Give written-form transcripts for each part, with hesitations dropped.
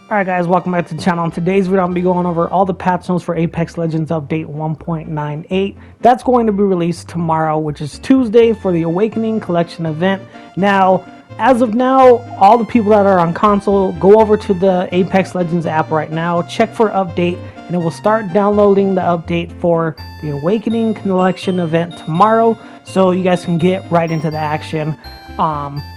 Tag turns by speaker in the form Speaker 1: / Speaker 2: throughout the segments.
Speaker 1: Alright guys, welcome back to the channel. In today's video, I'm going to be going over all the patch notes for Apex Legends Update 1.98. That's going to be released tomorrow, which is Tuesday, for the Awakening Collection event. Now, as of now, all the people that are on console, go over to the Apex Legends app right now, check for update, and it will start downloading the update for the Awakening Collection event tomorrow, so you guys can get right into the action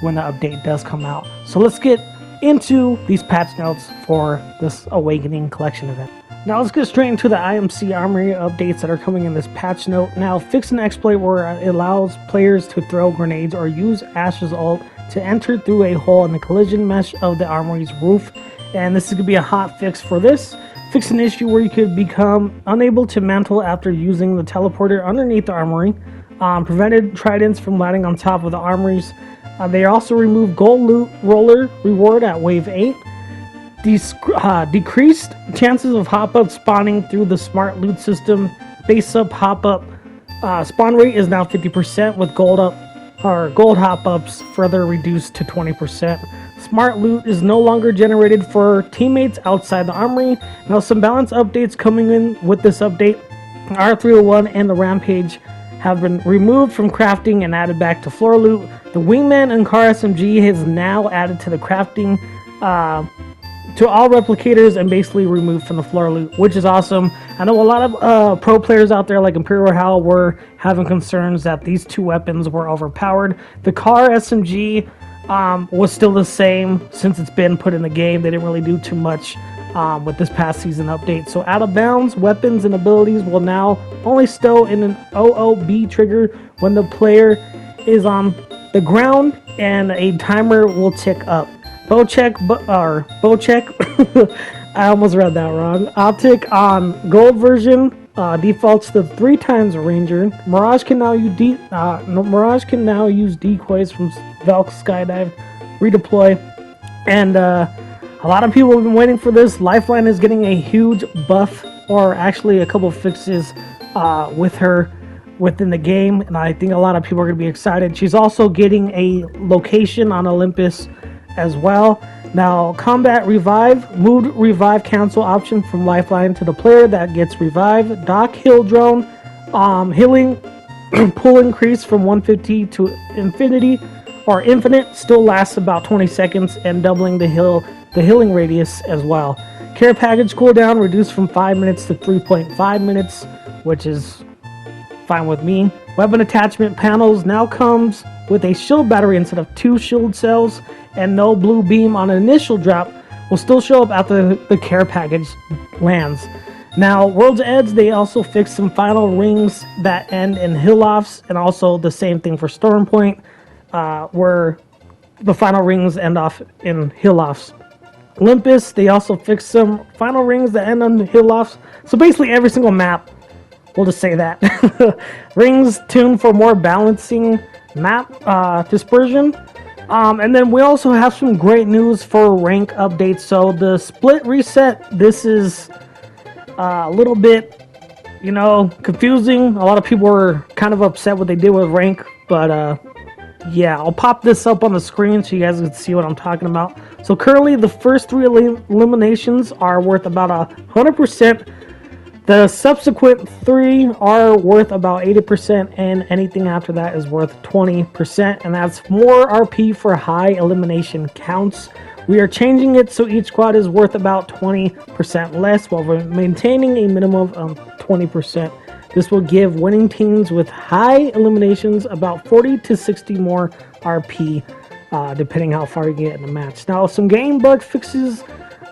Speaker 1: when the update does come out. So let's get into these patch notes for this Awakening Collection event. Now let's get straight into the IMC Armory updates that are coming in this patch note. Now, fix an exploit where it allows players to throw grenades or use Ash's ult to enter through a hole in the collision mesh of the Armory's roof. And this is going to be a hot fix for this. Fix an issue where you could become unable to mantle after using the teleporter underneath the Armory. Prevented tridents from landing on top of the Armories. They also remove gold loot roller reward at wave 8. Decreased chances of hop-up spawning through the smart loot system. Base up hop-up spawn rate is now 50%, with gold hop-ups further reduced to 20%. Smart loot is no longer generated for teammates outside the Armory. Now, some balance updates coming in with this update. R301 and the Rampage have been removed from crafting and added back to floor loot. The Wingman and Car SMG is now added to the crafting to all replicators and basically removed from the floor loot, which is awesome. I know a lot of pro players out there like Imperial Hal were having concerns that these two weapons were overpowered. The Car SMG was still the same since it's been put in the game. They didn't really do too much with this past season update. So out of bounds weapons and abilities will now only stow in an OOB trigger when the player is on the ground, and a timer will tick up. Bow check, I almost read that wrong. Optic on gold version defaults to 3 times Ranger. Mirage can now use decoys from Valk Skydive, redeploy, and a lot of people have been waiting for this. Lifeline is getting a huge buff, or actually a couple fixes with her within the game, and I think a lot of people are going to be excited. She's also getting a location on Olympus as well. Now, combat revive, mood revive cancel option from Lifeline to the player that gets revived. Doc heal drone, healing pull increase from 150 to infinity or infinite, still lasts about 20 seconds, and doubling the healing radius as well. Care package cooldown reduced from 5 minutes to 3.5 minutes, which is fine with me. Weapon attachment panels now comes with a shield battery instead of 2 shield cells, and no blue beam on an initial drop will still show up after the care package lands. Now, World's Edge, they also fixed some final rings that end in hill-offs, and also the same thing for Storm Point, where the final rings end off in hill-offs. Olympus, they also fixed some final rings that end on hill-offs. So basically every single map, we'll just say that. Rings tuned for more balancing map dispersion. And then we also have some great news for rank updates. So the split reset, this is a little bit, confusing. A lot of people were kind of upset what they did with rank, but yeah, I'll pop this up on the screen so you guys can see what I'm talking about. So currently the first 3 eliminations are worth about 100%. The subsequent 3 are worth about 80%, and anything after that is worth 20%, and that's more RP for high elimination counts. We are changing it so each squad is worth about 20% less, while we're maintaining a minimum of 20%. This will give winning teams with high eliminations about 40 to 60 more RP, depending how far you get in the match. Now, some game bug fixes.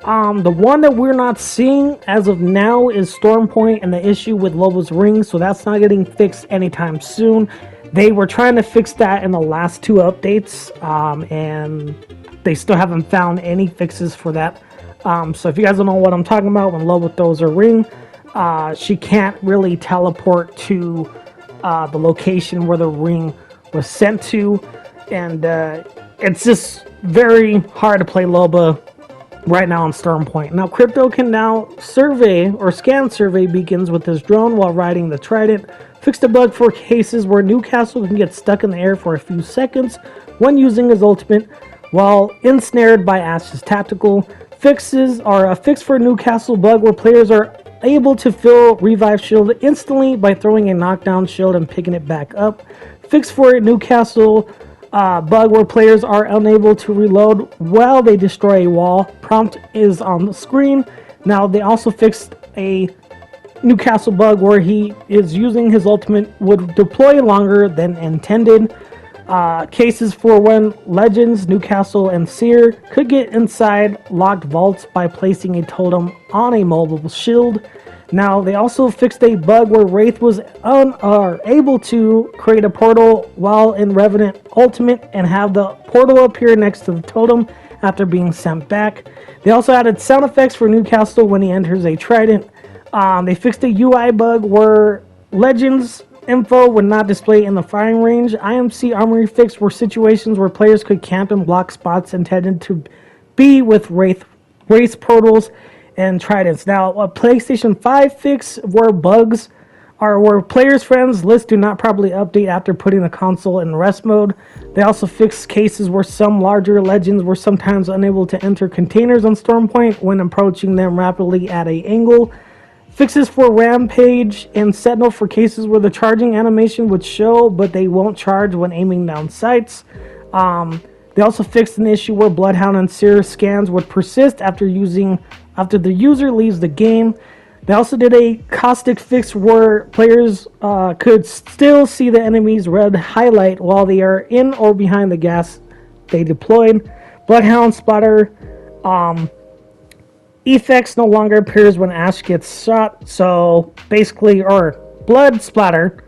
Speaker 1: The one that we're not seeing as of now is Storm Point and the issue with Lobo's ring, so that's not getting fixed anytime soon. They were trying to fix that in the last 2 updates, and they still haven't found any fixes for that. So if you guys don't know what I'm talking about, when Lobo throws her ring, she can't really teleport to the location where the ring was sent to, and it's just very hard to play Loba right now on Storm Point. Now, Crypto can now survey or scan survey beacons with his drone while riding the Trident. Fixed a bug for cases where Newcastle can get stuck in the air for a few seconds when using his ultimate while ensnared by Ash's tactical. fixes are a fix for a Newcastle bug where players are able to fill revive shield instantly by throwing a knockdown shield and picking it back up. Fix for a Newcastle bug where players are unable to reload while they destroy a wall. Prompt is on the screen. Now they also fixed a Newcastle bug where he is using his ultimate would deploy longer than intended. Cases for when Legends, Newcastle, and Seer could get inside locked vaults by placing a totem on a mobile shield. Now, they also fixed a bug where Wraith was able to create a portal while in Revenant Ultimate and have the portal appear next to the totem after being sent back. They also added sound effects for Newcastle when he enters a trident. They fixed a UI bug where Legends info would not display in the firing range. IMC Armory fix were situations where players could camp and block spots intended to be with Wraith portals and tridents. Now, a PlayStation 5 fix where bugs are where players' friends lists do not properly update after putting the console in rest mode. They also fixed cases where some larger legends were sometimes unable to enter containers on Stormpoint when approaching them rapidly at an angle. Fixes for Rampage and Sentinel for cases where the charging animation would show, but they won't charge when aiming down sights. They also fixed an issue where Bloodhound and Seer scans would persist after the user leaves the game. They also did a caustic fix where players could still see the enemy's red highlight while they are in or behind the gas they deployed. Bloodhound splatter effects no longer appears when Ash gets shot, so basically, or blood splatter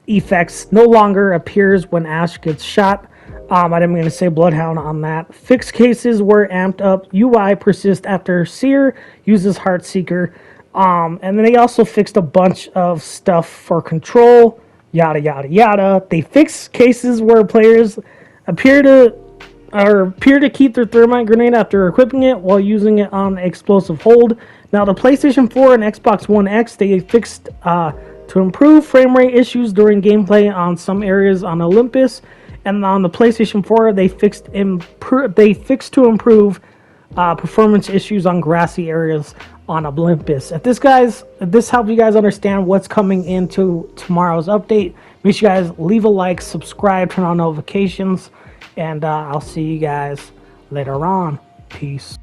Speaker 1: effects no longer appears when Ash gets shot. I didn't mean to say Bloodhound on that. Fixed cases were amped up. UI persist after Seer uses Heartseeker. And then they also fixed a bunch of stuff for control, yada yada yada. They fixed cases where players appear to keep their thermite grenade after equipping it while using it on explosive hold. Now, the PlayStation 4 and Xbox One X, they fixed to improve frame rate issues during gameplay on some areas on Olympus, and on the PlayStation 4, they fixed to improve performance issues on grassy areas on Olympus. If this helped you guys understand what's coming into tomorrow's update, make sure you guys leave a like, subscribe, turn on notifications. And I'll see you guys later on. Peace.